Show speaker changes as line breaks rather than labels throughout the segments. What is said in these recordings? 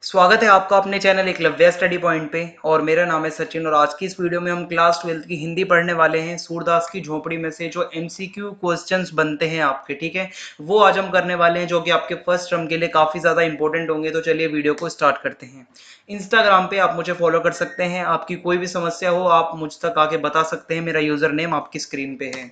स्वागत है आपका अपने चैनल एकलव्य स्टडी पॉइंट पे। और मेरा नाम है सचिन और आज की इस वीडियो में हम क्लास 12 की हिंदी पढ़ने वाले हैं। सूरदास की झोपड़ी में से जो एमसीक्यू क्वेश्चंस बनते हैं आपके, ठीक है, वो आज हम करने वाले हैं, जो कि आपके फर्स्ट टर्म के लिए काफ़ी ज़्यादा इंपॉर्टेंट होंगे। तो चलिए वीडियो को स्टार्ट करते हैं। इंस्टाग्राम पे आप मुझे फॉलो कर सकते हैं। आपकी कोई भी समस्या हो आप मुझ तक आके बता सकते हैं। मेरा यूज़र नेम आपकी स्क्रीन पे है।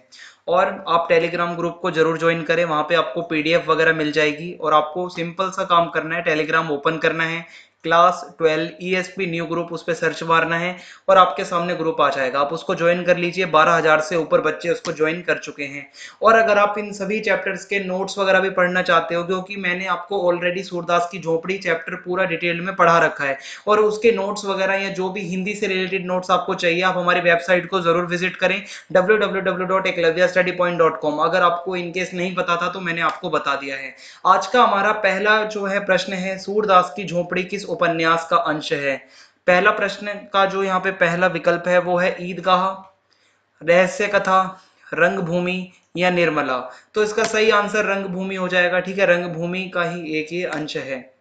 और आप टेलीग्राम ग्रुप को जरूर ज्वाइन करें, वहां पे आपको पीडीएफ वगैरह मिल जाएगी। और आपको सिंपल सा काम करना है, टेलीग्राम ओपन करना है, क्लास 12 ईएसपी न्यू ग्रुप, उस पर सर्च मारना है और आपके सामने ग्रुप आ जाएगा। आप उसको ज्वाइन कर लीजिए। 12,000 से ऊपर बच्चे उसको ज्वाइन कर चुके हैं। और अगर आप इन सभी चैप्टर्स के नोट्स वगैरह भी पढ़ना चाहते हो, क्योंकि मैंने आपको ऑलरेडी सूरदास की झोपड़ी चैप्टर पूरा डिटेल में पढ़ा रखा है, और उसके नोट्स वगैरह या जो भी हिंदी से रिलेटेड नोट्स आपको चाहिए, आप हमारी वेबसाइट को जरूर विजिट करें www.eklavyastudypoint.com। अगर आपको इनकेस नहीं पता था तो मैंने आपको बता दिया है। आज का हमारा पहला जो है प्रश्न है, सूरदास की झोपड़ी किस उपन्यास का अंश है। पहला प्रश्न का जो यहाँ पे पहला विकल्प है वो है ईदगाह, रहस्य कथा, रंगभूमि या निर्मला। तो इसका सही आंसर रंगभूमि हो जाएगा। ठीक है, रंगभूमि का ही एक ये अंश है।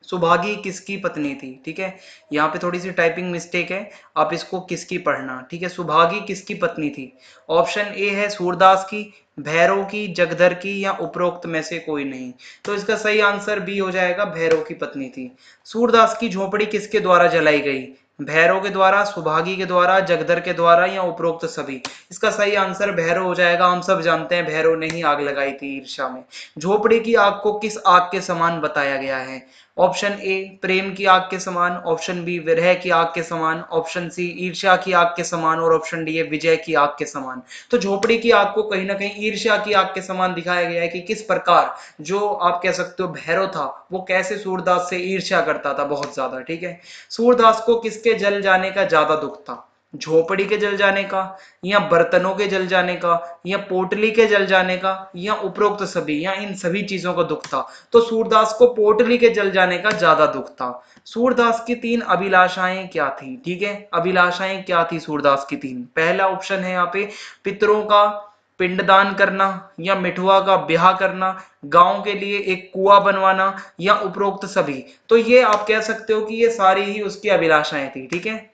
सुभागी किसकी पत्नी थी। ठीक है, यहाँ पे थोड़ी सी टाइपिंग मिस्टेक है, आप इसको किसकी पढ़ना। ठीक है, सुभागी किसकी पत्नी थी। ऑप्शन ए है सूरदास की, भैरव की, जगधर की या उपरोक्त में से कोई नहीं। तो इसका सही आंसर बी हो जाएगा, भैरव की पत्नी थी। सूरदास की झोपड़ी किसके द्वारा जलाई गई। भैरव के द्वारा, सुभागी के द्वारा, जगधर के द्वारा या उपरोक्त सभी। इसका सही आंसर भैरव हो जाएगा। हम सब जानते हैं भैरव ने ही आग लगाई थी ईर्ष्या में। झोपड़ी की आग को किस आग के समान बताया गया है। ऑप्शन ए प्रेम की आग के समान, ऑप्शन बी विरह की आग के समान, ऑप्शन सी ईर्ष्या की आग के समान और ऑप्शन डी है विजय की आग के समान। तो झोपड़ी की आग को कहीं ना कहीं ईर्ष्या की आग के समान दिखाया गया है कि किस प्रकार जो आप कह सकते हो भैरव था वो कैसे सूरदास से ईर्ष्या करता था बहुत ज्यादा। ठीक है, सूरदास को किसके जल जाने का ज्यादा दुख था। झोपड़ी के जल जाने का, या बर्तनों के जल जाने का, या पोटली के जल जाने का, या उपरोक्त सभी या इन सभी चीजों का दुख था। तो सूरदास को पोटली के जल जाने का ज्यादा दुख था। सूरदास की 3 अभिलाषाएं क्या थी। ठीक है, अभिलाषाएं क्या थी सूरदास की 3। पहला ऑप्शन है यहाँ पे पितरों का पिंडदान करना, या मिठुआ का ब्याह करना, गांव के लिए एक कुआं बनवाना, या उपरोक्त सभी। तो ये आप कह सकते हो कि ये सारी ही उसकी अभिलाषाएं थी। ठीक है,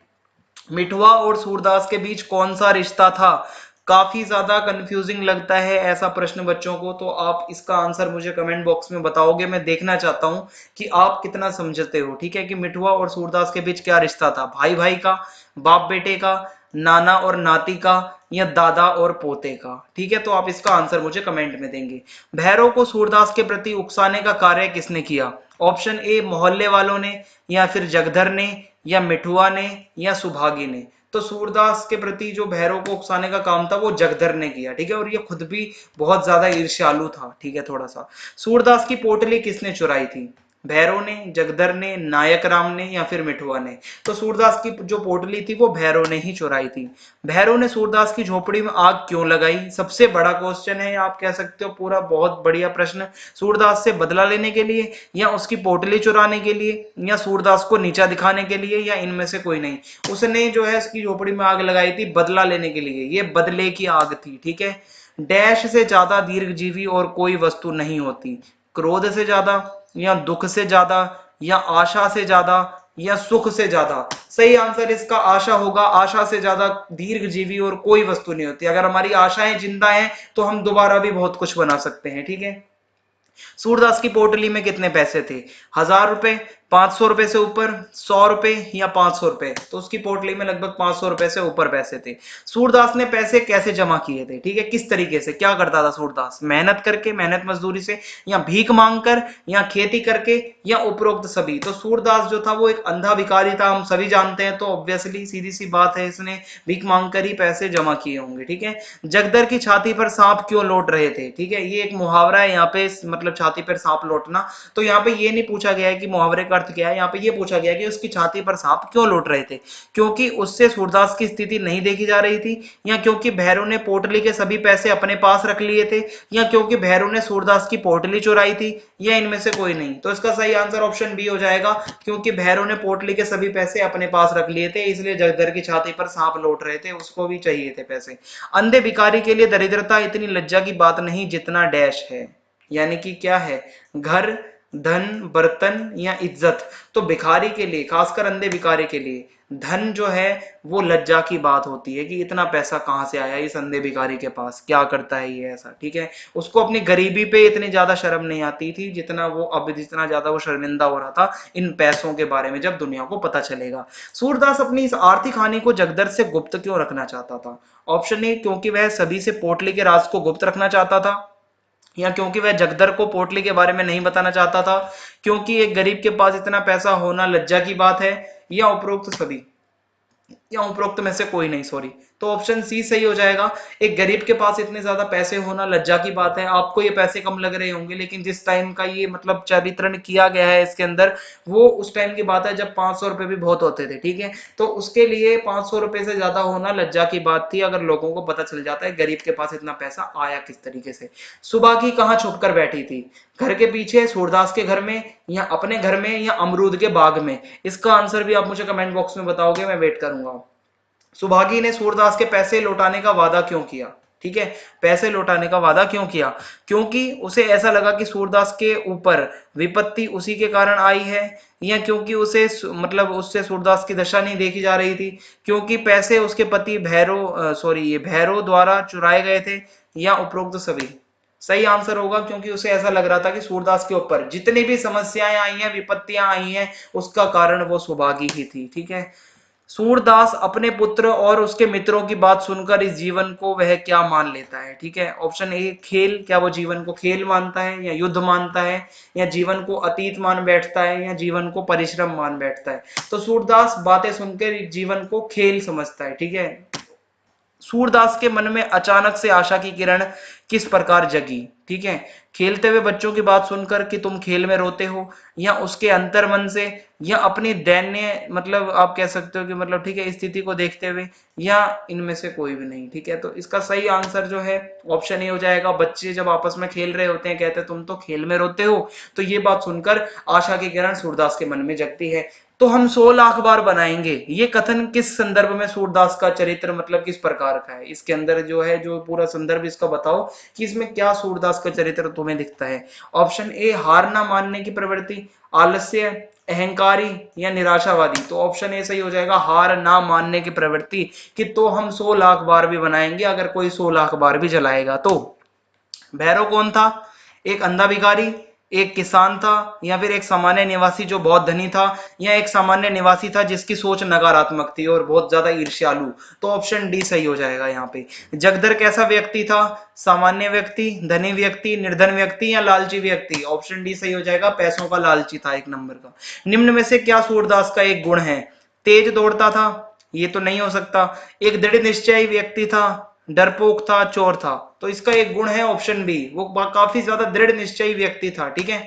मिठुआ और सूरदास के बीच कौन सा रिश्ता था। काफी ज्यादा कंफ्यूजिंग लगता है ऐसा प्रश्न बच्चों को, तो आप इसका आंसर मुझे कमेंट बॉक्स में बताओगे। मैं देखना चाहता हूं कि आप कितना समझते हो। ठीक है, कि मिठुआ और सूरदास के बीच क्या रिश्ता था। भाई भाई का, बाप बेटे का, नाना और नाती का, या दादा और पोते का। ठीक है, तो आप इसका आंसर मुझे कमेंट में देंगे। भैरव को सूरदास के प्रति उकसाने का कार्य किसने किया। ऑप्शन ए मोहल्ले वालों ने, या फिर जगधर ने, या मिठुआ ने, या सुभागी ने। तो सूरदास के प्रति जो भैरव को उकसाने का काम था वो जगधर ने किया। ठीक है, और ये खुद भी बहुत ज्यादा ईर्ष्यालु था। ठीक है, थोड़ा सा। सूरदास की पोटली किसने चुराई थी। भैरव ने, जगधर ने, नायक राम ने, या फिर मिठुआ ने। तो सूरदास की जो पोटली थी वो भैरव ने ही चुराई थी। भैरव ने सूरदास की झोपड़ी में आग क्यों लगाई, सबसे बड़ा क्वेश्चन है, आप कह सकते हो पूरा बहुत बढ़िया प्रश्न। सूरदास से बदला लेने के लिए, या उसकी पोटली चुराने के लिए, या सूरदास को नीचा दिखाने के लिए, या इनमें से कोई नहीं। उसने जो है उसकी झोपड़ी में आग लगाई थी बदला लेने के लिए। ये बदले की आग थी। ठीक है, डैश से ज्यादा दीर्घजीवी और कोई वस्तु नहीं होती। क्रोध से ज्यादा, या दुख से ज्यादा, या आशा से ज्यादा, या सुख से ज्यादा। सही आंसर इसका आशा होगा। आशा से ज्यादा दीर्घजीवी और कोई वस्तु नहीं होती। अगर हमारी आशाएं जिंदा हैं तो हम दोबारा भी बहुत कुछ बना सकते हैं। ठीक है, सूरदास की पोटली में कितने पैसे थे। 1,000 रुपए, 500 रुपए से ऊपर, 100 रुपए, या 500 रुपए। तो उसकी पोटली में लगभग 500 रुपए से ऊपर पैसे थे। सूरदास ने पैसे कैसे जमा किए थे। ठीक है, किस तरीके से क्या करता था सूरदास। मेहनत करके, मेहनत मजदूरी से, या भीख मांग कर, या खेती करके, या उपरोक्त सभी। तो सूरदास जो था वो एक अंधा भिखारी था, हम सभी जानते हैं। तो ऑब्वियसली सीधी सी बात है, इसने भीख मांग कर ही पैसे जमा किए होंगे। ठीक है, जगदर की छाती पर सांप क्यों लौट रहे थे। ठीक है, ये एक मुहावरा है यहाँ पे, मतलब छाती पर सांप लौटना। तो यहाँ पे ये नहीं पूछा गया है कि मुहावरे का अर्थ क्या है, यहाँ पे ये पूछा गया कि उसकी छाती पर सांप क्यों लौट रहे थे। क्योंकि उससे सूरदास की स्थिति नहीं देखी जा रही थी, या क्योंकि भैरव ने पोटली के सभी पैसे अपने पास रख लिए थे, या क्योंकि भैरव ने सूरदास की पोटली चुराई थी, या इनमें से कोई नहीं। तो इसका सही आंसर ऑप्शन बी हो जाएगा, क्योंकि भैरव ने पोटली के सभी पैसे अपने पास रख लिए थे, इसलिए जगदर की छाती पर सांप लौट रहे थे, उसको भी चाहिए थे पैसे। अंधे भिखारी के लिए दरिद्रता इतनी लज्जा की बात नहीं जितना डैश है। यानी कि क्या है, घर, धन, बर्तन या इज्जत? तो भिखारी के लिए, खासकर अंधे भिखारी के लिए धन जो है वो लज्जा की बात होती है कि इतना पैसा कहाँ से आया इस अंधे भिखारी के पास, क्या करता है ये ऐसा, ठीक है। उसको अपनी गरीबी पे इतनी ज्यादा शर्म नहीं आती थी जितना वो अब, जितना ज्यादा वो शर्मिंदा हो रहा था इन पैसों के बारे में जब दुनिया को पता चलेगा। सूरदास अपनी इस आर्थिक हानि को जगदर से गुप्त क्यों रखना चाहता था? ऑप्शन ए, क्योंकि वह सभी से पोटली के राज को गुप्त रखना चाहता था, या क्योंकि वह जगदर को पोटली के बारे में नहीं बताना चाहता था, क्योंकि एक गरीब के पास इतना पैसा होना लज्जा की बात है, या उपरोक्त सभी, या उपरोक्त में से कोई नहीं, सॉरी। तो ऑप्शन सी सही हो जाएगा। एक गरीब के पास इतने ज्यादा पैसे होना लज्जा की बात है। आपको ये पैसे कम लग रहे होंगे, लेकिन जिस टाइम का ये मतलब चरित्रण किया गया है इसके अंदर, वो उस टाइम की बात है जब 500 रुपए भी बहुत होते थे, ठीक है। तो उसके लिए 500 रुपए से ज्यादा होना लज्जा की बात थी अगर लोगों को पता चल जाता है गरीब के पास इतना पैसा आया किस तरीके से। सुबाकी कहाँ छुप कर बैठी थी? घर के पीछे, सूरदास के घर में, या अपने घर में, या अमरूद के बाग में? इसका आंसर भी आप मुझे कमेंट बॉक्स में बताओगे, मैं वेट करूंगा। सुभागी ने सूरदास के पैसे लौटाने का वादा क्यों किया? ठीक है, पैसे लौटाने का वादा क्यों किया? क्योंकि उसे ऐसा लगा कि सूरदास के ऊपर विपत्ति उसी के कारण आई है, या क्योंकि उसे मतलब उससे सूरदास की दशा नहीं देखी जा रही थी, क्योंकि पैसे उसके पति भैरव सॉरी ये भैरव द्वारा चुराए गए थे, या उपरोक्त सभी? सही आंसर होगा क्योंकि उसे ऐसा लग रहा था कि सूरदास के ऊपर जितनी भी समस्याएं आई हैं, विपत्तियां आई हैं, उसका कारण वो सुभागी ही थी, ठीक है। सूरदास अपने पुत्र और उसके मित्रों की बात सुनकर इस जीवन को वह क्या मान लेता है? ठीक है, ऑप्शन ए खेल, क्या वो जीवन को खेल मानता है, या युद्ध मानता है, या जीवन को अतीत मान बैठता है, या जीवन को परिश्रम मान बैठता है? तो सूरदास बातें सुनकर जीवन को खेल समझता है, ठीक है। सूरदास के मन में अचानक से आशा की किरण किस प्रकार जगी? ठीक है, खेलते हुए बच्चों की बात सुनकर कि तुम खेल में रोते हो, या उसके अंतर मन से, या अपनी दैन्य मतलब आप कह सकते हो कि मतलब ठीक है स्थिति को देखते हुए, या इनमें से कोई भी नहीं, ठीक है। तो इसका सही आंसर जो है ऑप्शन ए हो जाएगा। बच्चे जब आपस में खेल रहे होते हैं, कहते हैं तुम तो खेल में रोते हो, तो ये बात सुनकर आशा की किरण सूरदास के मन में जगती है। तो हम 100 लाख बार बनाएंगे, ये कथन किस संदर्भ में सूरदास का चरित्र मतलब किस प्रकार का है? इसके अंदर जो है जो पूरा संदर्भ इसका बताओ कि इसमें क्या सूरदास का चरित्र तुम्हें दिखता है। ऑप्शन ए हार ना मानने की प्रवृत्ति, आलस्य, अहंकारी, या निराशावादी? तो ऑप्शन ए सही हो जाएगा, हार ना मानने की प्रवृत्ति, कि तो हम 100 लाख बार भी बनाएंगे अगर कोई 100 लाख बार भी जलाएगा तो। भैरव कौन था? एक अंधा भिखारी, एक किसान था, या फिर एक सामान्य निवासी जो बहुत धनी था, या एक सामान्य निवासी था जिसकी सोच नकारात्मक थी और बहुत ज्यादा ईर्ष्यालु? तो ऑप्शन डी सही हो जाएगा यहाँ पे। जगदर कैसा व्यक्ति था? सामान्य व्यक्ति, धनी व्यक्ति, निर्धन व्यक्ति, या लालची व्यक्ति? ऑप्शन डी सही हो जाएगा, पैसों का लालची था एक नंबर का। निम्न में से क्या सूरदास का एक गुण है? तेज दौड़ता था, ये तो नहीं हो सकता। एक दृढ़ निश्चयी व्यक्ति था, डरपोक था, चोर था? तो इसका एक गुण है ऑप्शन बी, वो काफी ज्यादा दृढ़ निश्चयी व्यक्ति था, ठीक है।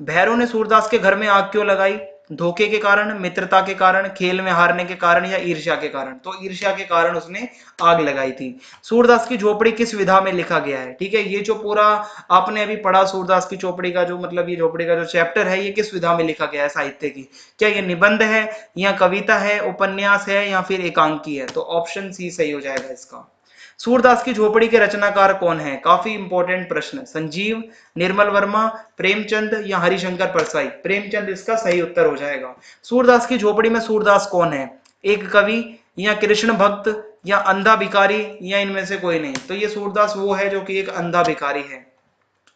भैरव ने सूरदास के घर में आग क्यों लगाई? धोखे के कारण, मित्रता के कारण, खेल में हारने के कारण, या ईर्ष्या के कारण? तो ईर्ष्या के कारण उसने आग लगाई थी। सूरदास की झोपड़ी किस विधा में लिखा गया है? ठीक है, ये जो पूरा आपने अभी पढ़ा सूरदास की झोपड़ी का जो मतलब ये झोपड़ी का जो चैप्टर है, ये किस विधा में लिखा गया है साहित्य की? क्या ये निबंध है, या कविता है, उपन्यास है, या फिर एकांकी है? तो ऑप्शन सी सही हो जाएगा इसका। सूरदास की झोपड़ी के रचनाकार कौन है? काफी इंपॉर्टेंट प्रश्न। संजीव, निर्मल वर्मा, प्रेमचंद, या हरिशंकर परसाई? प्रेमचंद इसका सही उत्तर हो जाएगा। सूरदास की झोपड़ी में सूरदास कौन है? एक कवि, या कृष्ण भक्त, या अंधा भिखारी, या इनमें से कोई नहीं? तो ये सूरदास वो है जो कि एक अंधा भिखारी है।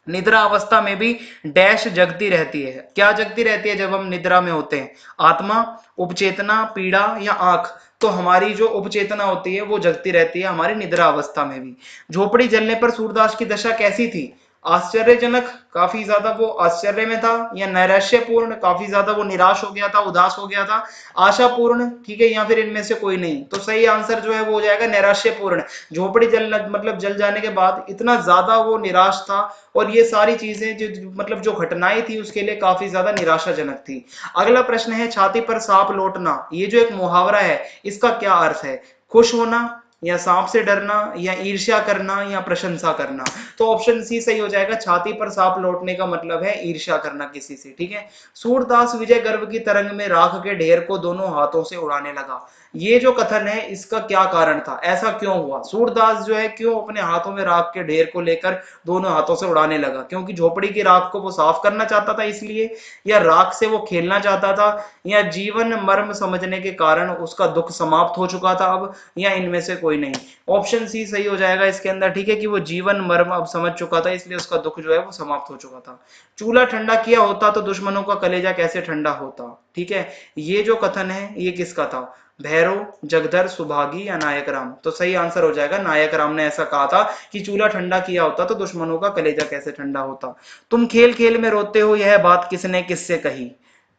निद्रा अवस्था में भी डैश जगती रहती है। क्या जगती रहती है जब हम निद्रा में होते हैं? आत्मा, उपचेतना, पीड़ा, या आंख? तो हमारी जो उपचेतना होती है वो जगती रहती है हमारी निद्रा अवस्था में भी। झोपड़ी जलने पर सूरदास की दशा कैसी थी? आश्चर्यजनक, काफी ज्यादा वो आश्चर्य में था, या नैराश्यपूर्ण, काफी ज्यादा वो निराश हो गया था, उदास हो गया था, आशापूर्ण, ठीक है, या फिर इनमें से कोई नहीं? तो सही आंसर जो है वो हो जाएगा नैराश्यपूर्ण। झोपड़ी जल मतलब जल जाने के बाद इतना ज्यादा वो निराश था, और ये सारी चीजें जो मतलब जो घटनाएं थी उसके लिए काफी ज्यादा निराशाजनक थी। अगला प्रश्न है छाती पर सांप लौटना, ये जो एक मुहावरा है इसका क्या अर्थ है? खुश होना, या सांप से डरना, या ईर्ष्या करना, या प्रशंसा करना? तो ऑप्शन सी सही हो जाएगा, छाती पर सांप लौटने का मतलब है ईर्ष्या करना किसी से, ठीक है। सूरदास विजय गर्व की तरंग में राख के ढेर को दोनों हाथों से उड़ाने लगा, ये जो कथन है इसका क्या कारण था, ऐसा क्यों हुआ, सूरदास जो है क्यों अपने हाथों में राख के ढेर को लेकर दोनों हाथों से उड़ाने लगा, क्योंकि झोपड़ी की राख को वो साफ करना चाहता था इसलिए, या राख से वो खेलना चाहता था, या जीवन मर्म समझने के कारण उसका दुख समाप्त हो चुका था अब, या इनमें से कोई नहीं। ऑप्शन सी सही हो जाएगा इसके अंदर, ठीक है, कि वो जीवन मर्म अब समझ चुका था इसलिए उसका दुख जो है वो समाप्त हो चुका था। चूल्हा ठंडा किया होता तो दुश्मनों का कलेजा कैसे ठंडा होता, ठीक है। ये जो कथन है ये किसका था, भैरव, जगधर, सुभागी या नायक राम। तो सही आंसर हो जाएगा नायक राम ने ऐसा कहा था कि चूल्हा ठंडा किया होता तो दुश्मनों का कलेजा कैसे ठंडा होता। तुम खेल खेल में रोते हो, यह बात किसने किससे कही,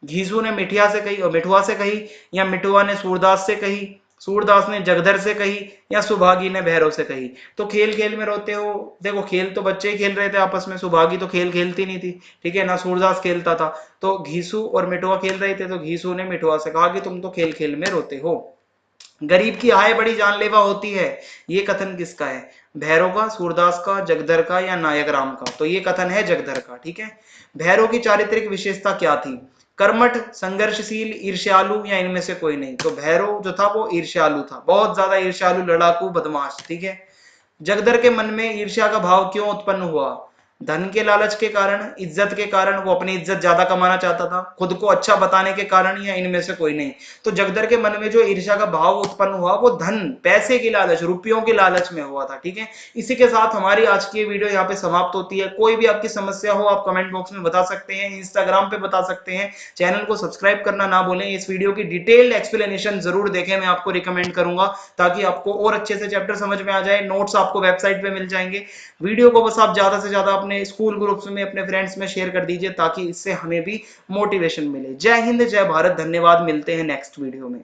घीसू ने मिठिया से कही और मिठुआ से कही, या मिठुआ ने सूरदास से कही, सूरदास ने जगधर से कही, या सुभागी ने भैरव से कही। तो खेल खेल में रोते हो, देखो खेल तो बच्चे ही खेल रहे थे आपस में, सुभागी तो खेल खेलती नहीं थी, ठीक है ना, सूरदास खेलता था। तो घीसू और मिठुआ खेल रहे थे तो घीसू ने मिठुआ से कहा कि तुम तो खेल खेल में रोते हो। गरीब की आय बड़ी जानलेवा होती है, ये कथन किसका है, भैरव का, सूरदास का, जगधर का या नायक राम का। तो ये कथन है जगधर का, ठीक है। भैरव की चारित्रिक विशेषता क्या थी, कर्मठ, संघर्षशील, ईर्ष्यालु या इनमें से कोई नहीं। तो भैरव जो था वो ईर्ष्यालु था, बहुत ज्यादा ईर्ष्यालु, लड़ाकू, बदमाश, ठीक है। जगदर के मन में ईर्ष्या का भाव क्यों उत्पन्न हुआ, धन के लालच के कारण, इज्जत के कारण, वो अपनी इज्जत ज्यादा कमाना चाहता था, खुद को अच्छा बताने के कारण, या इनमें से कोई नहीं। तो जगदर के मन में जो ईर्ष्या का भाव उत्पन्न हुआ वो धन, पैसे की लालच, रुपयों की लालच में हुआ था, ठीक है। इसी के साथ हमारी आज की वीडियो यहाँ पे समाप्त होती है। कोई भी आपकी समस्या हो आप कमेंट बॉक्स में बता सकते हैं, इंस्टाग्राम पे बता सकते हैं। चैनल को सब्सक्राइब करना ना भूलें। इस वीडियो की डिटेल्ड एक्सप्लेनेशन जरूर देखें, मैं आपको रिकमेंड करूंगा, ताकि आपको और अच्छे से चैप्टर समझ में आ जाए। नोट्स आपको वेबसाइट पे मिल जाएंगे। वीडियो को बस आप ज्यादा से ज्यादा अपने स्कूल ग्रुप्स में, अपने फ्रेंड्स में शेयर कर दीजिए, ताकि इससे हमें भी मोटिवेशन मिले। जय हिंद, जय भारत, धन्यवाद, मिलते हैं नेक्स्ट वीडियो में।